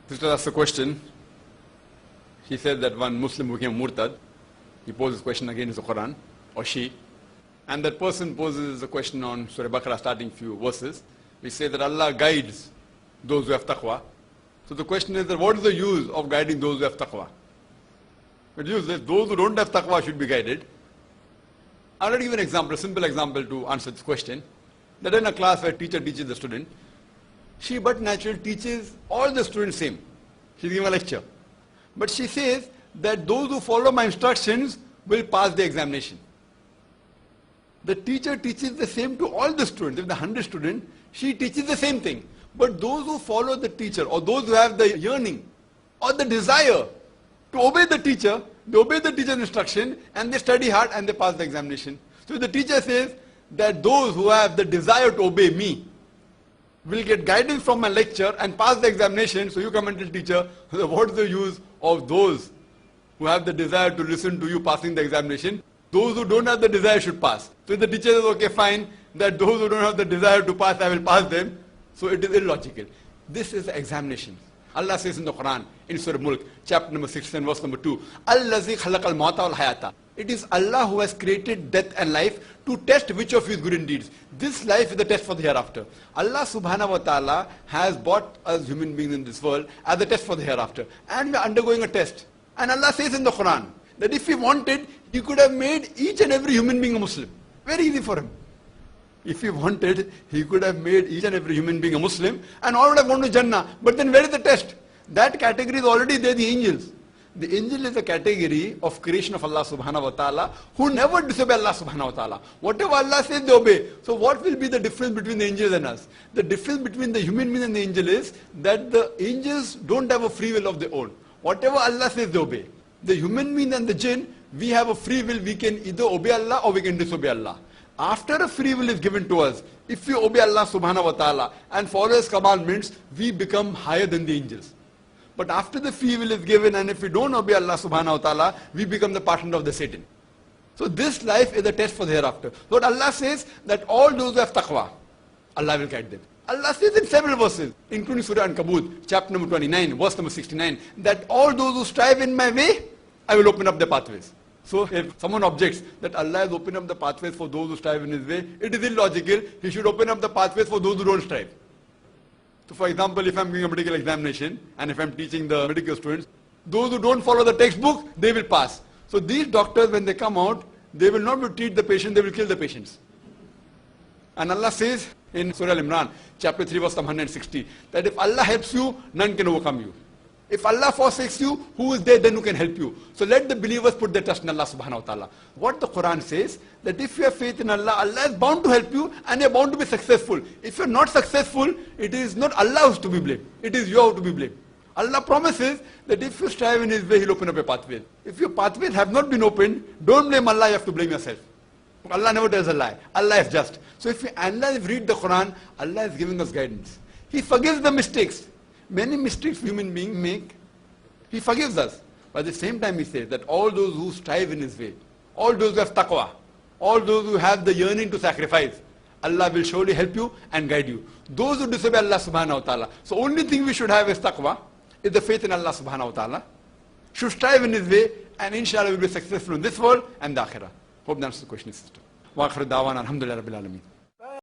Sister asked a question. She said that one Muslim became murtad. He poses a question against the Quran, or she. And that person poses a question on Surah Baqarah, starting few verses. We say that Allah guides those who have taqwa. So the question is that what is the use of guiding those who have taqwa? It is useless. Those who don't have taqwa should be guided. I'll give an example, a simple example to answer this question. That in a class where a teacher teaches the student, she but naturally teaches all the students same. She's giving a lecture. But she says that those who follow my instructions will pass the examination. The teacher teaches the same to all the students. If the 100 students, she teaches the same thing. But those who follow the teacher, or those who have the yearning or the desire to obey the teacher, they obey the teacher's instruction and they study hard and they pass the examination. So the teacher says that those who have the desire to obey me will get guidance from my lecture and pass the examination. So you come and tell teacher, what is the use of those who have the desire to listen to you passing the examination? Those who don't have the desire should pass. So the teacher says, okay, fine, that those who don't have the desire to pass, I will pass them. So it is illogical. This is the examination. Allah says in the Quran, in Surah Mulk, chapter number 16, verse number 2, Allazi khalaqal mauta wal hayata. It is Allah who has created death and life to test which of you is good in deeds. This life is the test for the hereafter. Allah subhanahu wa ta'ala has brought us human beings in this world as a test for the hereafter. And we are undergoing a test. And Allah says in the Quran that if He wanted, He could have made each and every human being a Muslim. Very easy for Him. If He wanted, He could have made each and every human being a Muslim and all would have gone to Jannah. But then where is the test? That category is already there, the angels. The angel is a category of creation of Allah subhanahu wa ta'ala who never disobey Allah subhanahu wa ta'ala. Whatever Allah says, they obey. So what will be the difference between the angels and us? The difference between the human being and the angel is that the angels don't have a free will of their own. Whatever Allah says, they obey. The human being and the jinn, we have a free will. We can either obey Allah or we can disobey Allah. After a free will is given to us, if we obey Allah subhanahu wa ta'ala and follow His commandments, we become higher than the angels. But after the free will is given and if we don't obey Allah subhanahu wa ta'ala, we become the partner of the Satan. So this life is a test for the hereafter. So what Allah says that all those who have taqwa, Allah will guide them. Allah says in several verses, including Surah Ankabut, chapter number 29, verse number 69, that all those who strive in my way, I will open up the pathways. So if someone objects that Allah has opened up the pathways for those who strive in His way, it is illogical. He should open up the pathways for those who don't strive. So for example, if I'm giving a medical examination and if I'm teaching the medical students, those who don't follow the textbook, they will pass. So these doctors, when they come out, they will not treat the patient, they will kill the patients. And Allah says in Surah Al-Imran, chapter 3, verse 160, that if Allah helps you, none can overcome you. If Allah forsakes you, who is there then who can help you? So let the believers put their trust in Allah subhanahu wa ta'ala. What the Quran says, that if you have faith in Allah, Allah is bound to help you and you are bound to be successful. If you are not successful, it is not Allah who is to be blamed. It is you who are to be blamed. Allah promises that if you strive in His way, He'll open up your pathways. If your pathways have not been opened, don't blame Allah, you have to blame yourself. Allah never tells a lie. Allah is just. So if we analyze, read the Quran, Allah is giving us guidance. He forgives the mistakes. Many mistakes human beings make, He forgives us. But at the same time He says that all those who strive in His way, all those who have taqwa, all those who have the yearning to sacrifice, Allah will surely help you and guide you. Those who disobey Allah subhanahu wa ta'ala. So only thing we should have is taqwa, is the faith in Allah subhanahu wa ta'ala. Should strive in His way and inshallah will be successful in this world and the akhirah. Hope that answers the question, sister. Wa akhir da'wana alhamdulillah rabbil alameen.